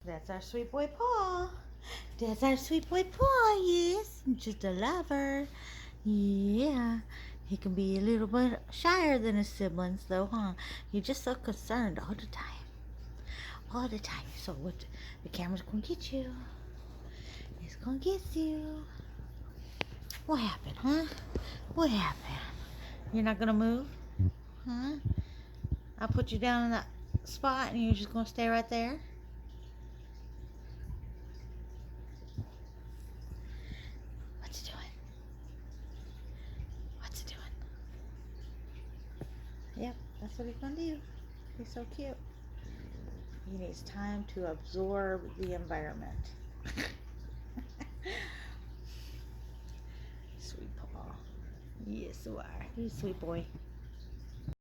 That's our sweet boy Paul. That's our sweet boy Paul, yes. Just a lover. Yeah. He can be a little bit shyer than his siblings, though, huh? He's just so concerned all the time. All the time. So what? The camera's gonna get you. It's gonna get you. What happened, huh? What happened? You're not gonna move? Huh? I'll put you down in that spot and you're just gonna stay right there? What's he doing? What's he doing? Yep, that's what he's gonna do. He's so cute. He needs time to absorb the environment. Sweet Paul. Yes, you are. He's a sweet boy.